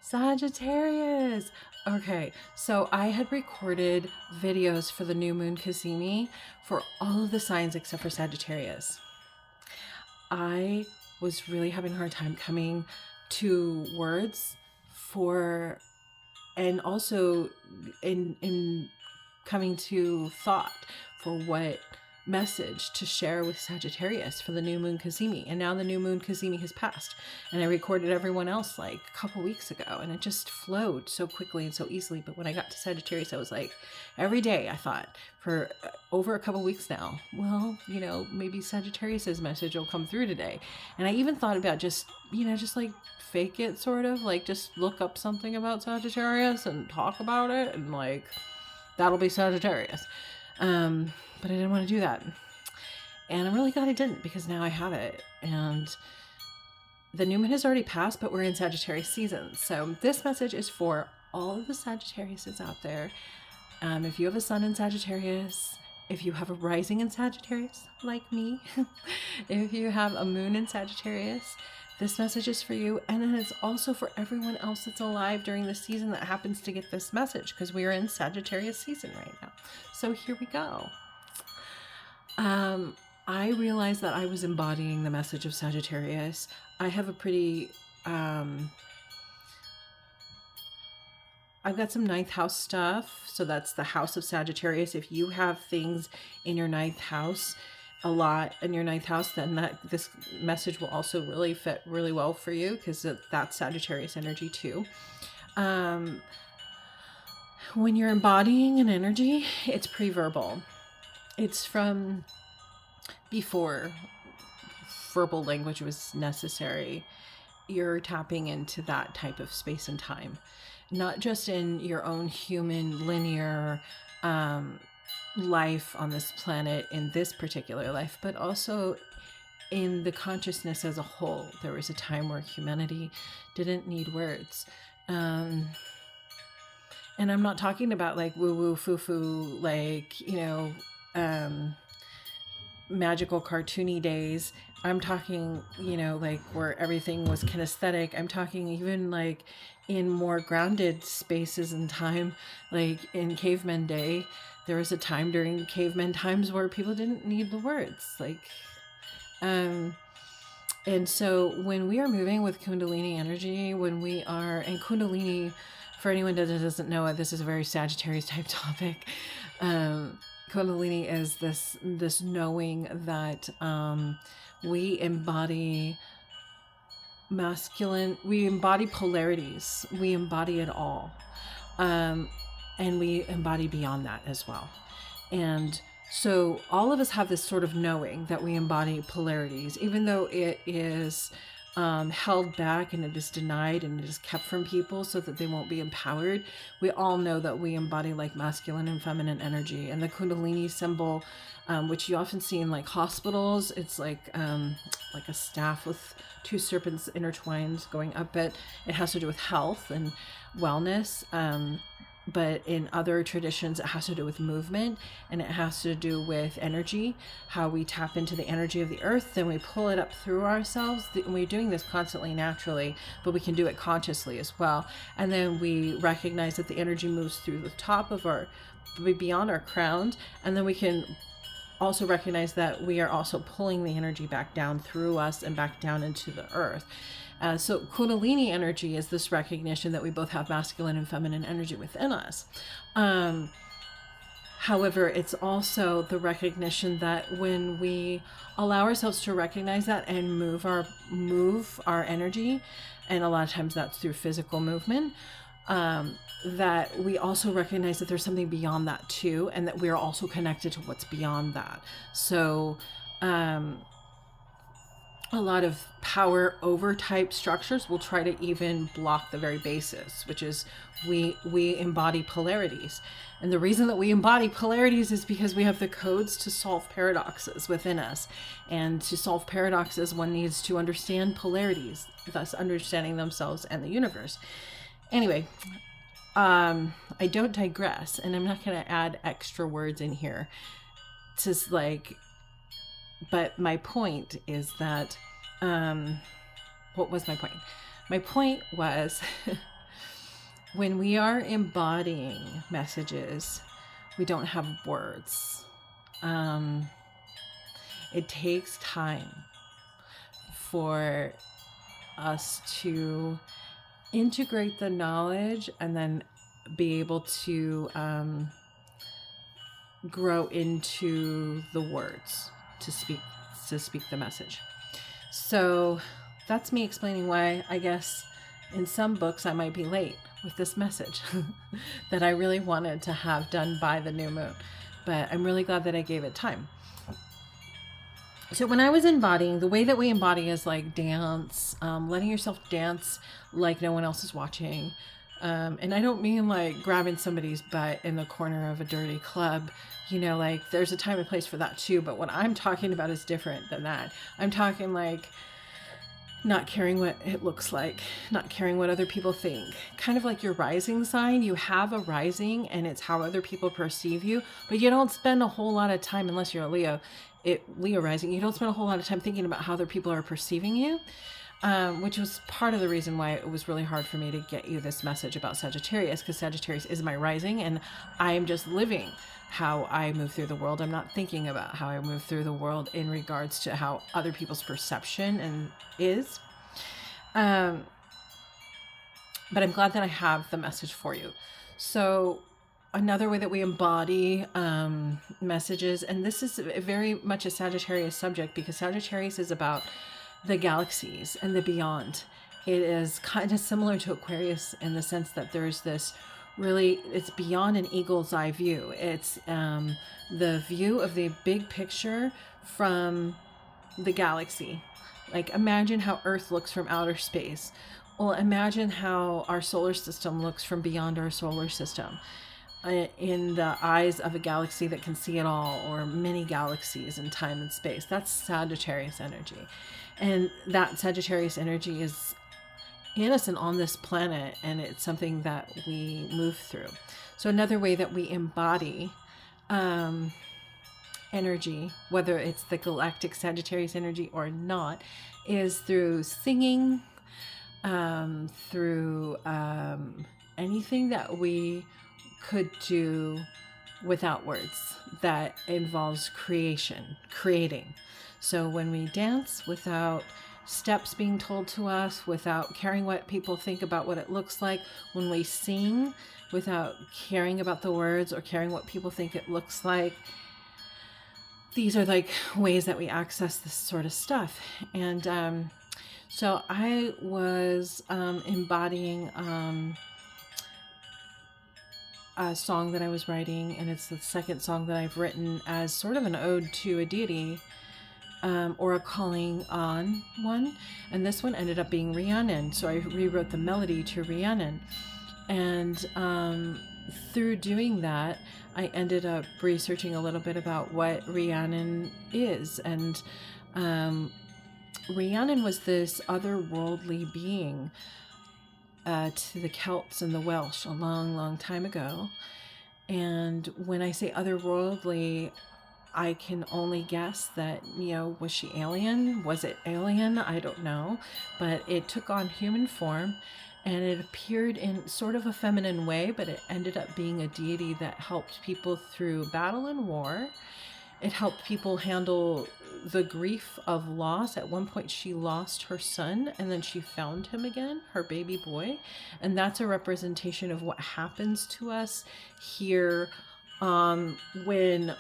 Sagittarius. Okay, so I had recorded videos for the new moon Kazemi for all of the signs except for Sagittarius. I was really having a hard time coming to words for, and also in coming to thought for what message to share with Sagittarius for the new moon Kazemi. And now the new moon Kazemi has passed, and I recorded everyone else like a couple weeks ago, and it just flowed so quickly and so easily. But when I got to Sagittarius, I was like, every day I thought for over a couple weeks now, well, you know, maybe Sagittarius's message will come through today. And I even thought about just, you know, just like fake it, sort of like just look up something about Sagittarius and talk about it, and like that'll be Sagittarius. But I didn't want to do that. And I'm really glad I didn't, because now I have it. And the new moon has already passed, but we're in Sagittarius season. So this message is for all of the Sagittariuses out there. If you have a sun in Sagittarius, if you have a rising in Sagittarius, like me, if you have a moon in Sagittarius, this message is for you. And then it's also for everyone else that's alive during the season that happens to get this message, because we are in Sagittarius season right now. So here we go. I realized that I was embodying the message of Sagittarius. I have a pretty, I've got some ninth house stuff. So that's the house of Sagittarius. If you have things in your ninth house, a lot in your ninth house, then this message will also really fit really well for you, because that's Sagittarius energy too. When you're embodying an energy, it's preverbal. It's from before verbal language was necessary. You're tapping into that type of space and time, not just in your own human linear life on this planet, in this particular life, but also in the consciousness as a whole. There was a time where humanity didn't need words. And I'm not talking about like woo-woo, foo-foo, like, you know, magical cartoony days. I'm talking, you know, like where everything was kinesthetic. I'm talking even like in more grounded spaces and time, like in caveman day. There was a time during caveman times where people didn't need the words, like, and so when we are moving with Kundalini energy, when we are, and Kundalini, for anyone that doesn't know it, this is a very Sagittarius type topic. Kundalini is this knowing that we embody masculine, we embody polarities, we embody it all, and we embody beyond that as well. And so all of us have this sort of knowing that we embody polarities, even though it is held back and it is denied and it is kept from people so that they won't be empowered. We all know that we embody like masculine and feminine energy. And the Kundalini symbol, which you often see in like hospitals, it's like a staff with two serpents intertwined going up it. It has to do with health and wellness. But in other traditions, it has to do with movement, and it has to do with energy, how we tap into the energy of the earth, then we pull it up through ourselves. We're doing this constantly, naturally, but we can do it consciously as well. And then we recognize that the energy moves through the top of beyond our crown, and then we can also recognize that we are also pulling the energy back down through us and back down into the earth. So Kundalini energy is this recognition that we both have masculine and feminine energy within us. However, it's also the recognition that when we allow ourselves to recognize that and move our energy, and a lot of times that's through physical movement, that we also recognize that there's something beyond that too, and that we're also connected to what's beyond that. So a lot of power over type structures will try to even block the very basis, which is we embody polarities. And the reason that we embody polarities is because we have the codes to solve paradoxes within us. And to solve paradoxes, one needs to understand polarities, thus understanding themselves and the universe. Anyway, I don't digress, and I'm not going to add extra words in here. It's just like, but my point is that, what was my point? My point was when we are embodying messages, we don't have words. It takes time for us to integrate the knowledge and then be able to grow into the words to speak the message. So that's me explaining why I guess in some books I might be late with this message that I really wanted to have done by the new moon, but I'm really glad that I gave it time. So when I was embodying, the way that we embody is like dance, letting yourself dance like no one else is watching. And I don't mean like grabbing somebody's butt in the corner of a dirty club, you know, like there's a time and place for that too. But what I'm talking about is different than that. I'm talking like not caring what it looks like, not caring what other people think. Kind of like your rising sign. You have a rising and it's how other people perceive you, but you don't spend a whole lot of time, unless you're a Leo rising, you don't spend a whole lot of time thinking about how other people are perceiving you, which was part of the reason why it was really hard for me to get you this message about Sagittarius, because Sagittarius is my rising and I am just living how I move through the world. I'm not thinking about how I move through the world in regards to how other people's perception is. But I'm glad that I have the message for you. So another way that we embody messages, and this is very much a Sagittarius subject because Sagittarius is about the galaxies and the beyond. It is kind of similar to Aquarius in the sense that there's this really, it's beyond an eagle's eye view. It's the view of the big picture from the galaxy. Like imagine how Earth looks from outer space. Well, imagine how our solar system looks from beyond our solar system. In the eyes of a galaxy that can see it all, or many galaxies in time and space. That's Sagittarius energy. And that Sagittarius energy is in us and on this planet, and it's something that we move through. So another way that we embody energy, whether it's the galactic Sagittarius energy or not, is through singing, through anything that we could do without words that involves creating. So when we dance without steps being told to us, without caring what people think about what it looks like, when we sing without caring about the words or caring what people think it looks like, these are like ways that we access this sort of stuff. And so I was embodying a song that I was writing, and it's the second song that I've written as sort of an ode to a deity, or a calling on one. And this one ended up being Rhiannon. So I rewrote the melody to Rhiannon. And through doing that, I ended up researching a little bit about what Rhiannon is. And Rhiannon was this otherworldly being to the Celts and the Welsh a long, long time ago. And when I say otherworldly, I can only guess that, was she alien? Was it alien? I don't know. But it took on human form and it appeared in sort of a feminine way, but it ended up being a deity that helped people through battle and war. It helped people handle the grief of loss. At one point, she lost her son and then she found him again, her baby boy. And that's a representation of what happens to us here when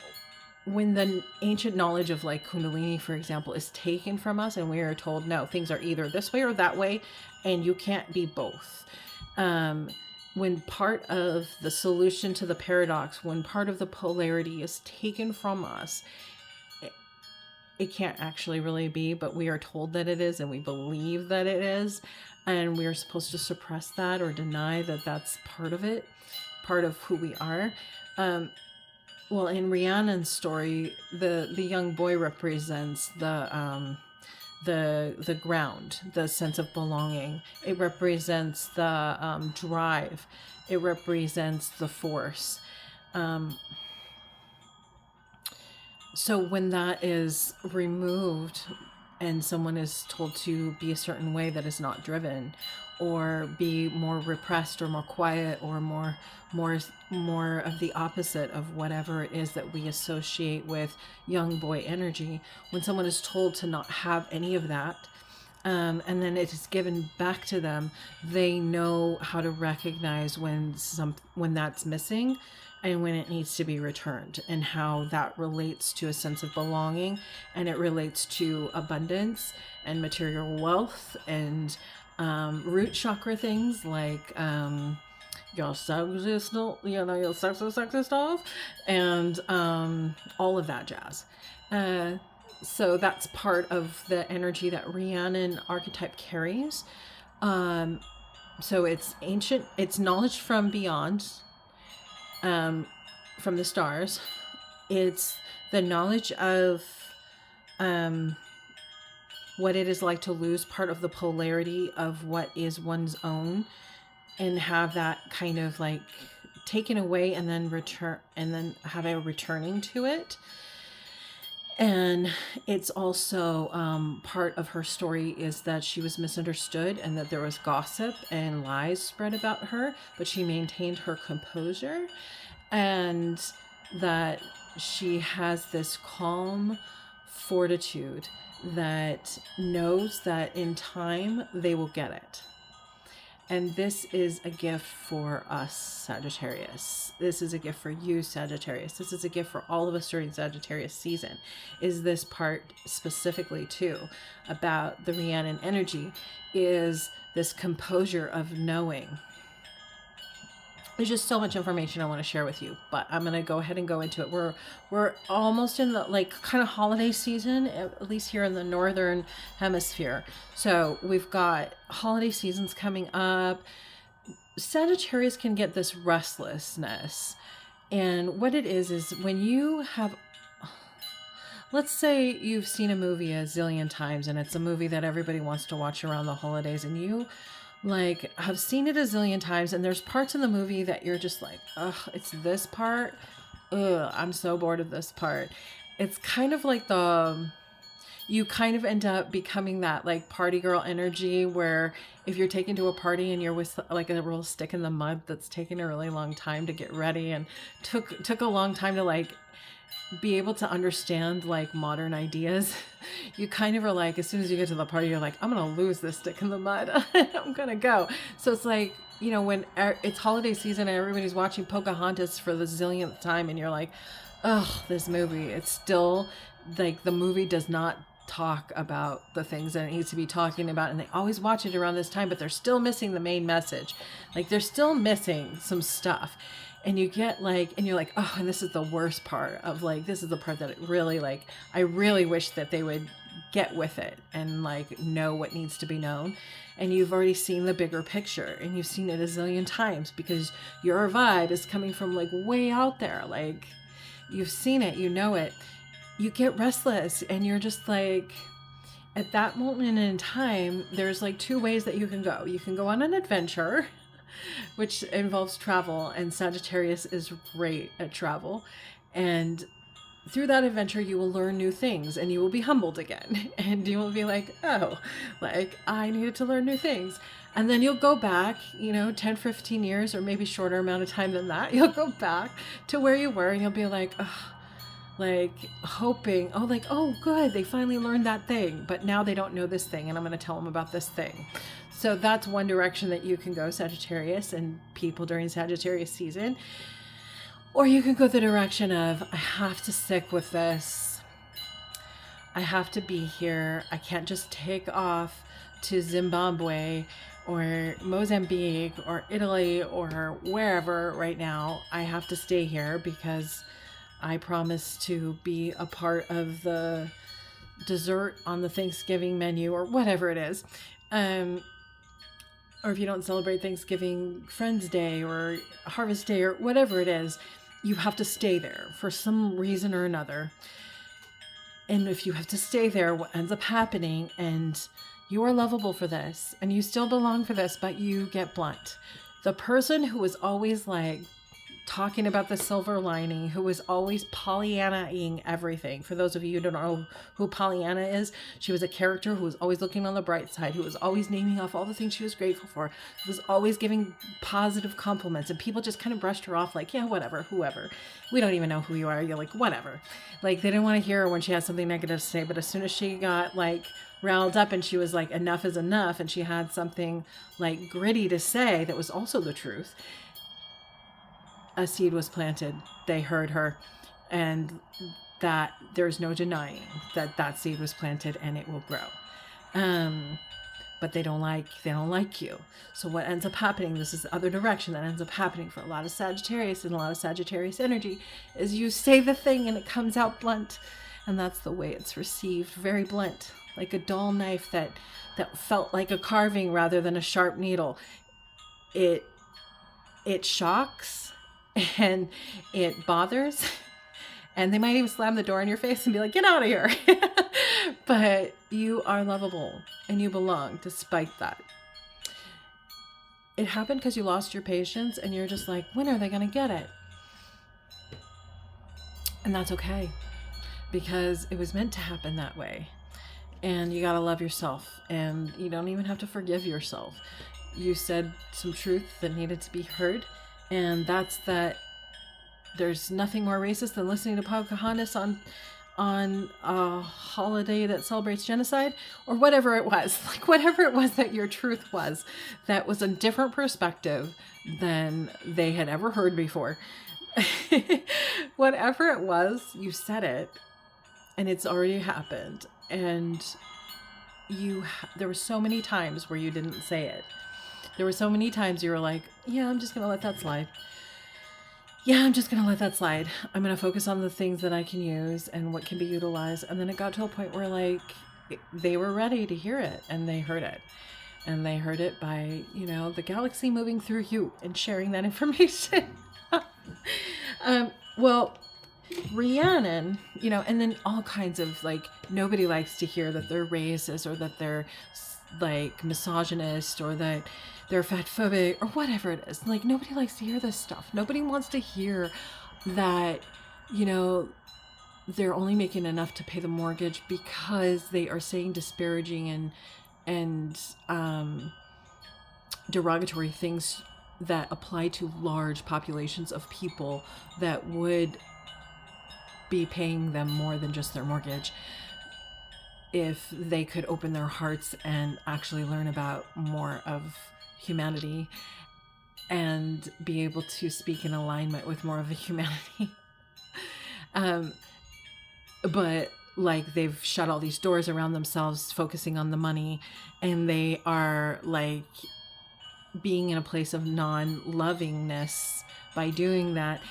the ancient knowledge of like Kundalini, for example, is taken from us and we are told, no, things are either this way or that way, and you can't be both. When part of the solution to the paradox, when part of the polarity is taken from us, it can't actually really be, but we are told that it is and we believe that it is. And we are supposed to suppress that or deny that that's part of it, part of who we are. Well, in Rhiannon's story, the young boy represents the ground, the sense of belonging. It represents the drive. It represents the force. So when that is removed, and someone is told to be a certain way that is not driven, or be more repressed or more quiet, or more of the opposite of whatever it is that we associate with young boy energy. When someone is told to not have any of that, and then it is given back to them, they know how to recognize when that's missing and when it needs to be returned, and how that relates to a sense of belonging, and it relates to abundance and material wealth and root chakra things like your sexy stuff, your sexy stuff, and all of that jazz. So that's part of the energy that Rhiannon archetype carries. So it's ancient, it's knowledge from beyond, from the stars. It's the knowledge of what it is like to lose part of the polarity of what is one's own, and have that kind of like taken away, and then return, and then have a returning to it. And it's also part of her story is that she was misunderstood, and that there was gossip and lies spread about her, but she maintained her composure, and that she has this calm fortitude that knows that in time they will get it. And this is a gift for us, Sagittarius. This is a gift for you, Sagittarius. This is a gift for all of us during Sagittarius season. Is this part specifically too about the Rhiannon energy, is this composure of knowing. There's just so much information I want to share with you, but I'm going to go ahead and go into it. We're almost in the like kind of holiday season, at least here in the northern hemisphere. So we've got holiday seasons coming up. Sagittarius can get this restlessness. And what it is when you have, let's say you've seen a movie a zillion times, and it's a movie that everybody wants to watch around the holidays, and you like have seen it a zillion times, and there's parts in the movie that you're just like, ugh, it's this part. Ugh, I'm so bored of this part. It's kind of like you kind of end up becoming that like party girl energy, where if you're taken to a party and you're with like a real stick in the mud that's taken a really long time to get ready, and took a long time to like be able to understand like modern ideas, you kind of are like, as soon as you get to the party, you're like, I'm gonna lose this stick in the mud. I'm gonna go. So it's like, when it's holiday season and everybody's watching Pocahontas for the zillionth time, and you're like, oh, this movie, it's still like the movie does not talk about the things that it needs to be talking about, and they always watch it around this time, but they're still missing the main message. Like they're still missing some stuff. And you get like, and you're like, oh, and this is the worst part of like, this is the part that it really like, I really wish that they would get with it and like know what needs to be known. And you've already seen the bigger picture, and you've seen it a zillion times because your vibe is coming from like way out there. Like you've seen it, you know it. You get restless, and you're just like, at that moment in time, there's like two ways that you can go. You can go on an adventure, which involves travel, and Sagittarius is great at travel. And through that adventure, you will learn new things, and you will be humbled again. And you will be like, oh, like I needed to learn new things. And then you'll go back, 10, 15 years, or maybe shorter amount of time than that. You'll go back to where you were, and you'll be like, oh, like hoping, oh, good, they finally learned that thing, but now they don't know this thing, and I'm going to tell them about this thing. So that's one direction that you can go, Sagittarius, and people during Sagittarius season. Or you can go the direction of, I have to stick with this. I have to be here. I can't just take off to Zimbabwe or Mozambique or Italy or wherever right now. I have to stay here because I promise to be a part of the dessert on the Thanksgiving menu or whatever it is. Or if you don't celebrate Thanksgiving, Friends Day or Harvest Day or whatever it is, you have to stay there for some reason or another. And if you have to stay there, what ends up happening, and you are lovable for this, and you still belong for this, but you get blunt. The person who was always like talking about the silver lining, who was always Pollyanna-ing everything. For those of you who don't know who Pollyanna is, she was a character who was always looking on the bright side, who was always naming off all the things she was grateful for, who was always giving positive compliments, and people just kind of brushed her off like, yeah, whatever, whoever. We don't even know who you are. You're like, whatever. Like, they didn't want to hear her when she had something negative to say, but as soon as she got like riled up and she was like, enough is enough, and she had something like gritty to say that was also the truth, a seed was planted. They heard her, and that there's no denying that that seed was planted and it will grow. But they don't like you. So what ends up happening, this is the other direction that ends up happening for a lot of Sagittarius and a lot of Sagittarius energy, is you say the thing and it comes out blunt. And that's the way it's received, very blunt, like a dull knife that felt like a carving rather than a sharp needle. It shocks and it bothers, and they might even slam the door in your face and be like, get out of here. But you are lovable and you belong despite that. It happened because you lost your patience and you're just like, when are they going to get it? And that's okay, because it was meant to happen that way. And you got to love yourself, and you don't even have to forgive yourself. You said some truth that needed to be heard. And that's that there's nothing more racist than listening to Pocahontas on a holiday that celebrates genocide, or whatever it was. Like, whatever it was that your truth was, that was a different perspective than they had ever heard before. Whatever it was, you said it, and it's already happened. And there were so many times where you didn't say it. There were so many times you were like, yeah, I'm just going to let that slide. Yeah, I'm just going to let that slide. I'm going to focus on the things that I can use and what can be utilized. And then it got to a point where like they were ready to hear it, and they heard it. And they heard it by, the galaxy moving through you and sharing that information. Well, Rhiannon, and then all kinds of like, nobody likes to hear that they're racist or that they're like misogynist or that they're fatphobic or whatever it is. Like, nobody likes to hear this stuff. Nobody wants to hear that, they're only making enough to pay the mortgage because they are saying disparaging and derogatory things that apply to large populations of people that would be paying them more than just their mortgage if they could open their hearts and actually learn about more of humanity and be able to speak in alignment with more of the humanity. But like, they've shut all these doors around themselves, focusing on the money, and they are like being in a place of non-lovingness by doing that.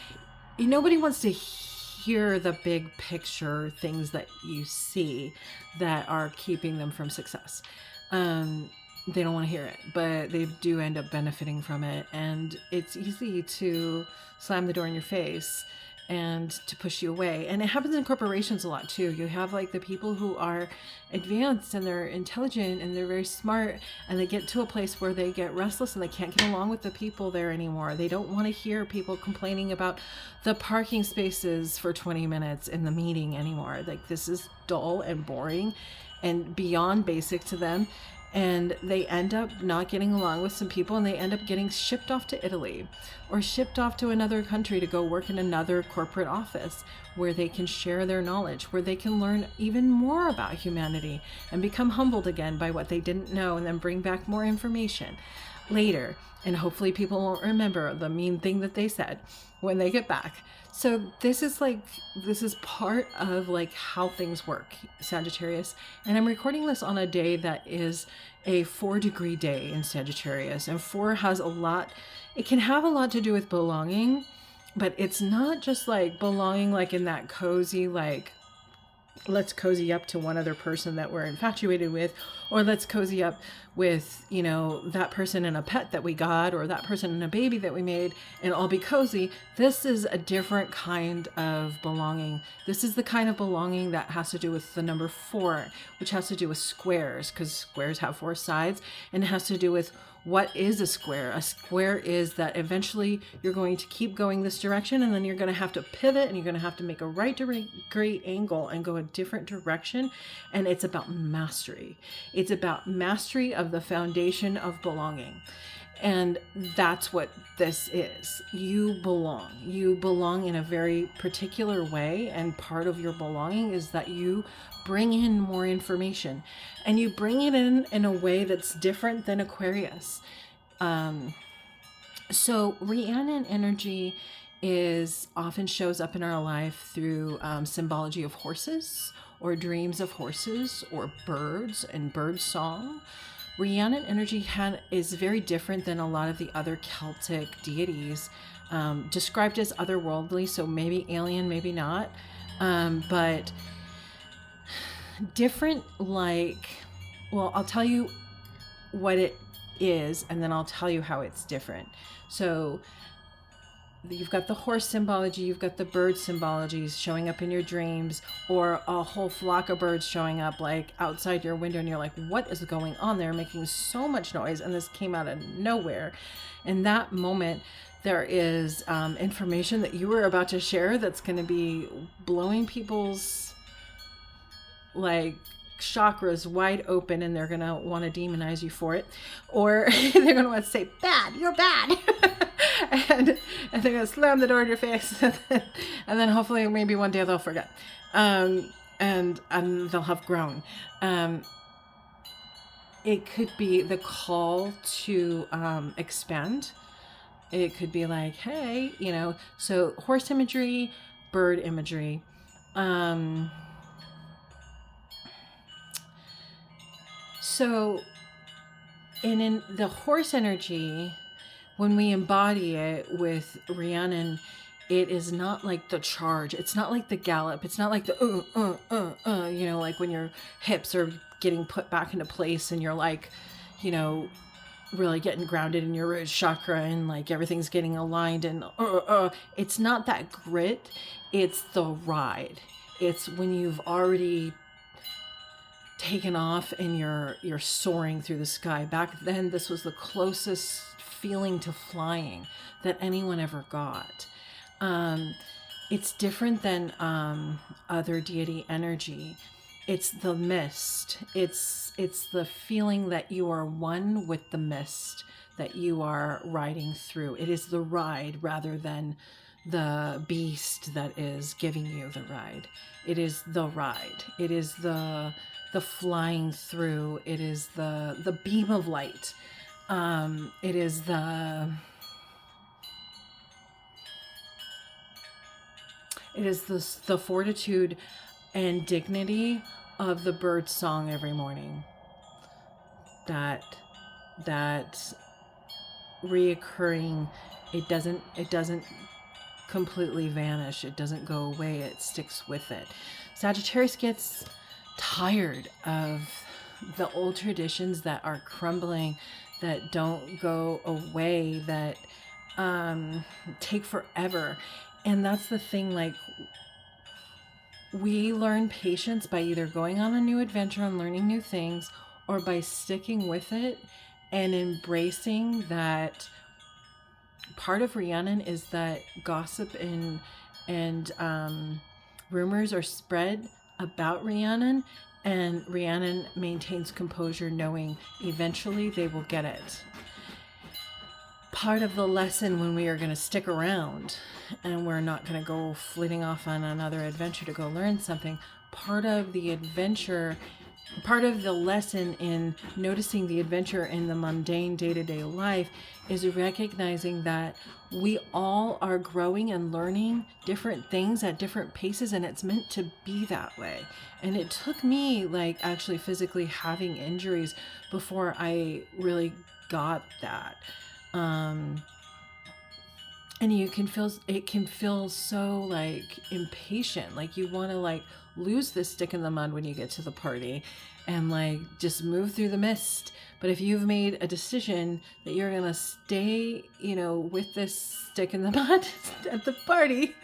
Nobody wants to hear the big picture things that you see that are keeping them from success. They don't want to hear it, but they do end up benefiting from it. And it's easy to slam the door in your face and to push you away. And it happens in corporations a lot too. You have like the people who are advanced and they're intelligent and they're very smart, and they get to a place where they get restless and they can't get along with the people there anymore. They don't want to hear people complaining about the parking spaces for 20 minutes in the meeting anymore. Like, this is dull and boring and beyond basic to them. And they end up not getting along with some people, and they end up getting shipped off to Italy or shipped off to another country to go work in another corporate office where they can share their knowledge, where they can learn even more about humanity and become humbled again by what they didn't know, and then bring back more information later. And hopefully people won't remember the mean thing that they said when they get back. So this is part of like how things work, Sagittarius. And I'm recording this on a day that is a 4-degree day in Sagittarius. And 4 has it can have a lot to do with belonging, but it's not just like belonging like in that cozy, like, let's cozy up to one other person that we're infatuated with, or let's cozy up with, that person and a pet that we got, or that person and a baby that we made, and all be cozy. This is a different kind of belonging. This is the kind of belonging that has to do with the number 4, which has to do with squares, because squares have 4 sides, and it has to do with What is a square? A square is that eventually you're going to keep going this direction, and then you're going to have to pivot, and you're going to have to make a right great angle and go a different direction. And it's about mastery. It's about mastery of the foundation of belonging. And that's what this is. You belong. You belong in a very particular way. And part of your belonging is that you bring in more information, and you bring it in a way that's different than Aquarius. So Rhiannon energy often shows up in our life through symbology of horses, or dreams of horses, or birds and bird song. Rhiannon energy is very different than a lot of the other Celtic deities, described as otherworldly, so maybe alien, maybe not, but different. I'll tell you what it is, and then I'll tell you how it's different. So you've got the horse symbology, you've got the bird symbologies showing up in your dreams, or a whole flock of birds showing up like outside your window, and you're like, what is going on? They're making so much noise, and this came out of nowhere. In that moment, there is information that you were about to share that's going to be blowing people's chakras wide open, and they're going to want to demonize you for it, or they're going to want to say, bad, you're bad. and they're going to slam the door in your face. and then hopefully maybe one day they'll forget. And they'll have grown. It could be the call to expand. It could be like, hey, so horse imagery, bird imagery. So in the horse energy, when we embody it with Rhiannon, it is not like the charge. It's not like the gallop. It's not like the like when your hips are getting put back into place and you're like, really getting grounded in your root chakra, and like everything's getting aligned, and it's not that grit. It's the ride. It's when you've already taken off and you're soaring through the sky. Back then, this was the closest feeling to flying that anyone ever got. It's different than other deity energy. It's the mist. It's the feeling that you are one with the mist that you are riding through. It is the ride rather than the beast that is giving you the ride. It is the ride. It is the flying through. It is the beam of light. It is the fortitude and dignity of the bird song every morning. That reoccurring, it doesn't completely vanish. It doesn't go away. It sticks with it. Sagittarius gets tired of the old traditions that are crumbling, that don't go away, that take forever. And that's the thing, like, we learn patience by either going on a new adventure and learning new things, or by sticking with it and embracing that. Part of Rhiannon is that gossip and rumors are spread about Rhiannon, and Rhiannon maintains composure, knowing eventually they will get it. Part of the lesson when we are going to stick around and we're not going to go flitting off on another adventure to go learn something, part of the lesson in noticing the adventure in the mundane day-to-day life is recognizing that we all are growing and learning different things at different paces, and it's meant to be that way. And it took me, like, actually physically having injuries before I really got that. And it can feel so like impatient, like you want to like lose this stick in the mud when you get to the party and like just move through the mist. But if you've made a decision that you're gonna stay, with this stick in the mud at the party,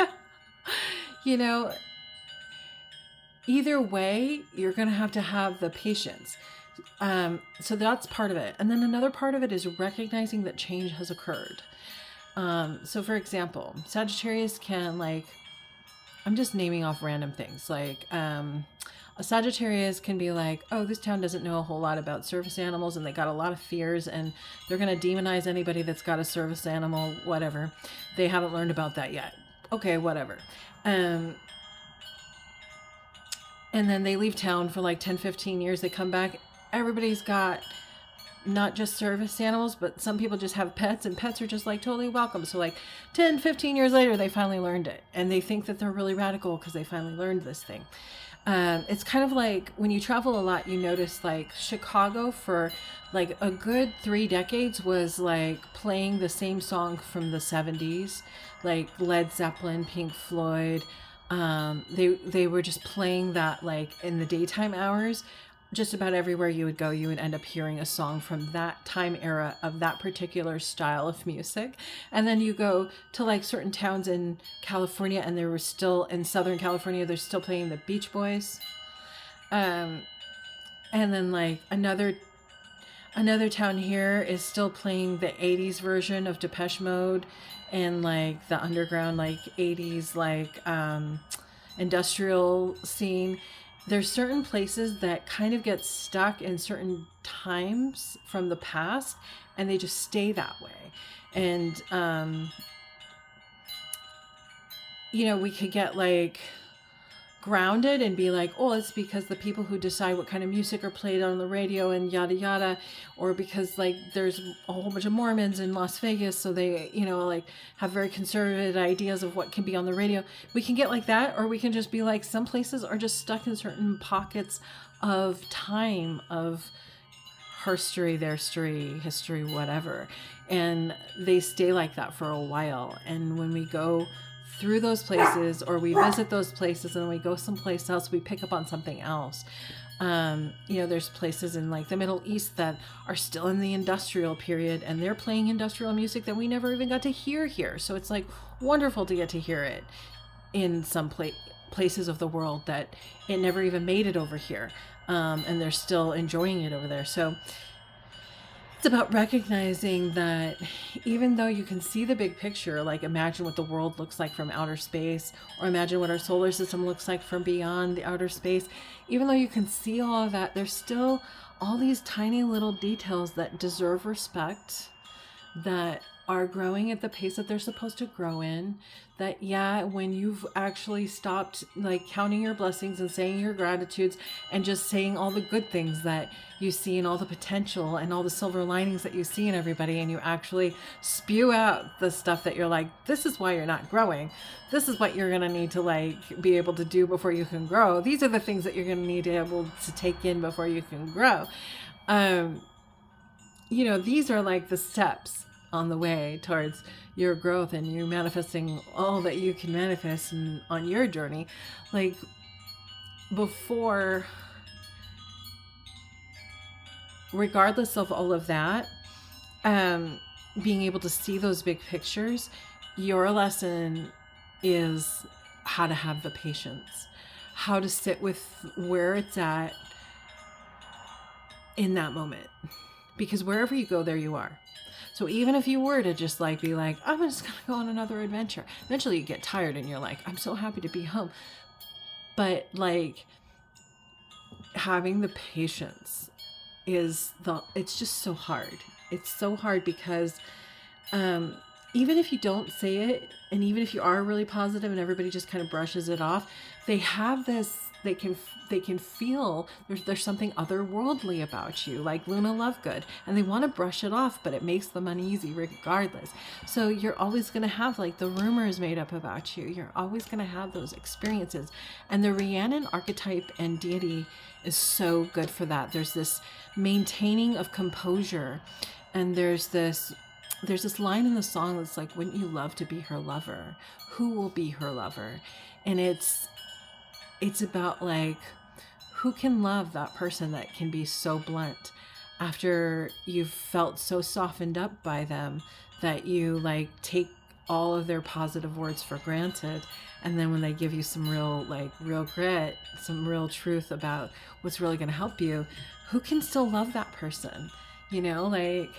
either way, you're gonna have to have the patience. So that's part of it. And then another part of it is recognizing that change has occurred. So for example, Sagittarius can, like, I'm just naming off random things. Like, a Sagittarius can be like, oh, this town doesn't know a whole lot about service animals and they got a lot of fears and they're going to demonize anybody that's got a service animal, whatever. They haven't learned about that yet. Okay, whatever. And then they leave town for like 10, 15 years. They come back. Everybody's got not just service animals, but some people just have pets, and pets are just like totally welcome. So like 10, 15 years later, they finally learned it. And they think that they're really radical because they finally learned this thing. It's kind of like when you travel a lot, you notice like Chicago for like a good 3 decades was like playing the same song from the 70s, like Led Zeppelin, Pink Floyd. They were just playing that like in the daytime hours. Just about everywhere you would go, you would end up hearing a song from that time era of that particular style of music. And then you go to like certain towns in California, and there were still in Southern California, they're still playing the Beach Boys. And then like another town here is still playing the 80s version of Depeche Mode and like the underground like 80s like industrial scene. There's certain places that kind of get stuck in certain times from the past, and they just stay that way. And, we could get like grounded and be like, oh, it's because the people who decide what kind of music are played on the radio and yada yada, or because like there's a whole bunch of Mormons in Las Vegas, so they like have very conservative ideas of what can be on the radio. We can get like that, or we can just be like, some places are just stuck in certain pockets of time, of herstory, their story, history, whatever, and they stay like that for a while. And when we go through those places, or we visit those places and we go someplace else, we pick up on something else. There's places in like the Middle East that are still in the industrial period, and they're playing industrial music that we never even got to hear here. So it's like wonderful to get to hear it in some places of the world that it never even made it over here. And they're still enjoying it over there. So it's about recognizing that even though you can see the big picture, like imagine what the world looks like from outer space, or imagine what our solar system looks like from beyond the outer space, even though you can see all of that, there's still all these tiny little details that deserve respect, that are growing at the pace that they're supposed to grow in. That, yeah, when you've actually stopped like counting your blessings and saying your gratitudes and just saying all the good things that you see and all the potential and all the silver linings that you see in everybody, and you actually spew out the stuff that you're like, this is why you're not growing. This is what you're going to need to like be able to do before you can grow. These are the things that you're going to need to be able to take in before you can grow. These are like the steps on the way towards your growth and you manifesting all that you can manifest on your journey. Like before, regardless of all of that, being able to see those big pictures, your lesson is how to have the patience, how to sit with where it's at in that moment, because wherever you go, there you are. So even if you were to just like be like, I'm just going to go on another adventure, eventually you get tired and you're like, I'm so happy to be home. But like having the patience it's just so hard. It's so hard because even if you don't say it, and even if you are really positive and everybody just kind of brushes it off, they have this, they can feel there's something otherworldly about you, like Luna Lovegood, and they want to brush it off, but it makes them uneasy regardless. So you're always going to have like the rumors made up about you. You're always going to have those experiences. And the Rhiannon archetype and deity is so good for that. There's this maintaining of composure, and there's this line in the song that's like, wouldn't you love to be her lover? Who will be her lover? And it's about like, who can love that person that can be so blunt after you've felt so softened up by them that you like take all of their positive words for granted. And then when they give you some real grit, some real truth about what's really going to help you, who can still love that person? You know, like,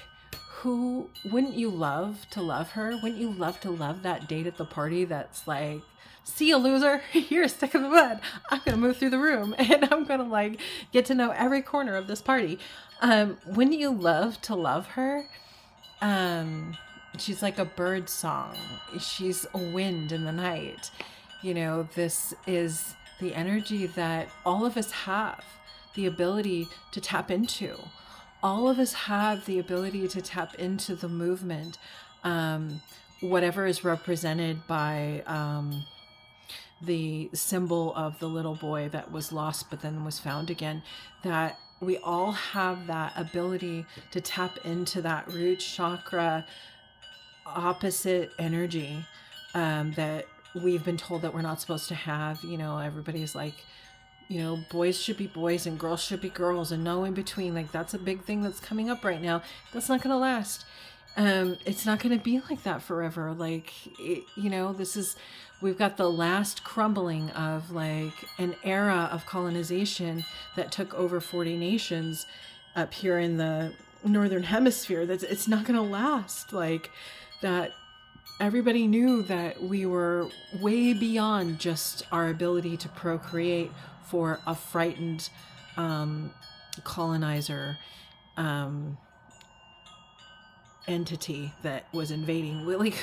who wouldn't you love to love her? Wouldn't you love to love that date at the party that's like, see you, loser, you're a stick in the mud, I'm gonna move through the room and I'm gonna like get to know every corner of this party? Wouldn't you love to love her? She's like a bird song. She's a wind in the night. You know, this is the energy that all of us have the ability to tap into. All of us have the ability to tap into the movement, whatever is represented by the symbol of the little boy that was lost but then was found again, that we all have that ability to tap into that root chakra opposite energy that we've been told that we're not supposed to have. You know, everybody's like, you know, boys should be boys and girls should be girls and no in between. Like, that's a big thing that's coming up right now. That's not going to last. It's not going to be like that forever. Like, you know, we've got the last crumbling of like an era of colonization that took over 40 nations up here in the Northern Hemisphere. It's not going to last. Like, that everybody knew that we were way beyond just our ability to procreate for a frightened colonizer entity that was invading. Like,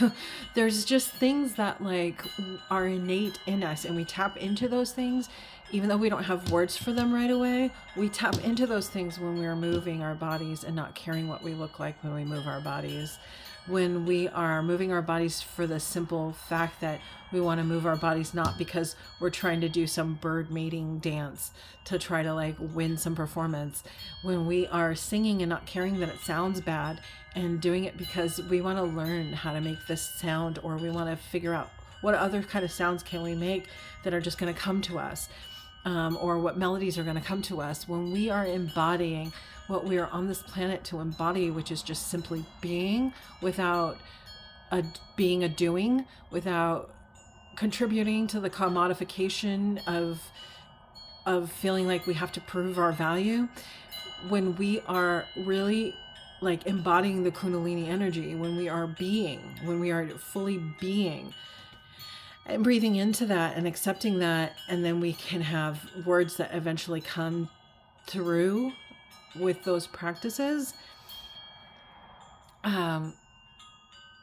there's just things that like are innate in us, and we tap into those things even though we don't have words for them right away. We tap into those things when we are moving our bodies and not caring what we look like when we move our bodies. When we are moving our bodies for the simple fact that we want to move our bodies, not because we're trying to do some bird mating dance to try to like win some performance. When we are singing and not caring that it sounds bad and doing it because we want to learn how to make this sound, or we want to figure out what other kind of sounds can we make that are just going to come to us, or what melodies are going to come to us. When we are embodying what we are on this planet to embody, which is just simply being, without being a doing, without contributing to the commodification of feeling like we have to prove our value. When we are really like embodying the Kundalini energy, when we are being, when we are fully being, and breathing into that and accepting that, and then we can have words that eventually come through with those practices.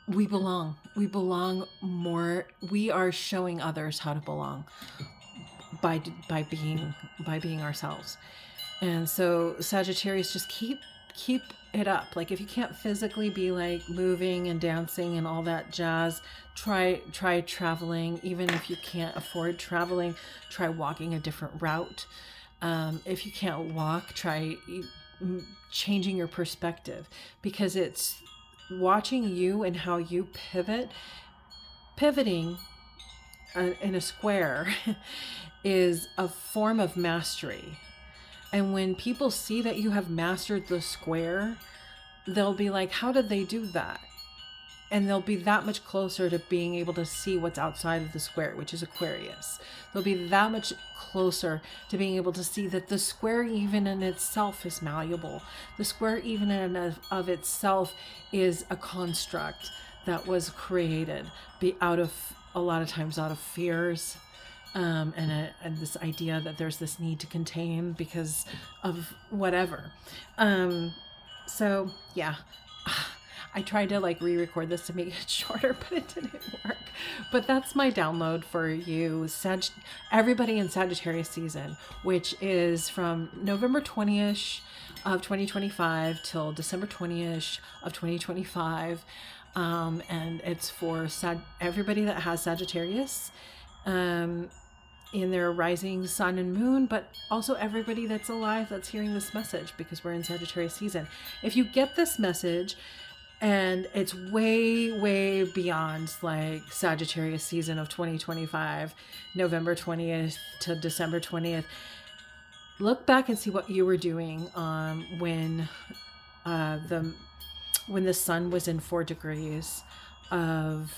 We belong more. We are showing others how to belong by being ourselves. And so Sagittarius, just keep it up. Like, if you can't physically be like moving and dancing and all that jazz, try traveling. Even if you can't afford traveling, try walking a different route. If you can't walk, try changing your perspective, because it's watching you and how you pivoting in a square is a form of mastery. And when people see that you have mastered the square, they'll be like, how did they do that? And they'll be that much closer to being able to see what's outside of the square, which is Aquarius. They'll be that much closer to being able to see that the square even in itself is malleable. The square even in of itself is a construct that was created out of, a lot of times, out of fears, and this idea that there's this need to contain because of whatever. So yeah. I tried to like re-record this to make it shorter, but it didn't work. But that's my download for you, everybody in Sagittarius season, which is from November 20th of 2025 till December 20th of 2025. And it's for everybody that has Sagittarius in their rising sun and moon, but also everybody that's alive that's hearing this message, because we're in Sagittarius season. If you get this message, and it's way beyond like Sagittarius season of 2025, November 20th to December 20th. Look back and see what you were doing when the sun was in 4 degrees of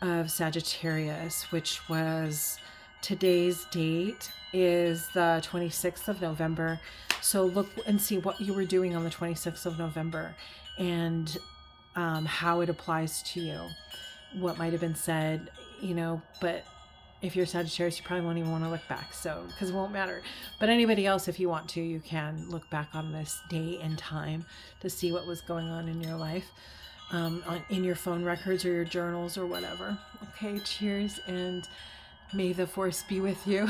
of Sagittarius, which was today's date is the 26th of November. So look and see what you were doing on the 26th of November and how it applies to you, what might have been said, but if you're Sagittarius, you probably won't even want to look back, so because it won't matter. But anybody else, if you want to, you can look back on this day and time to see what was going on in your life, in your phone records or your journals or whatever. Okay, cheers, and may the force be with you.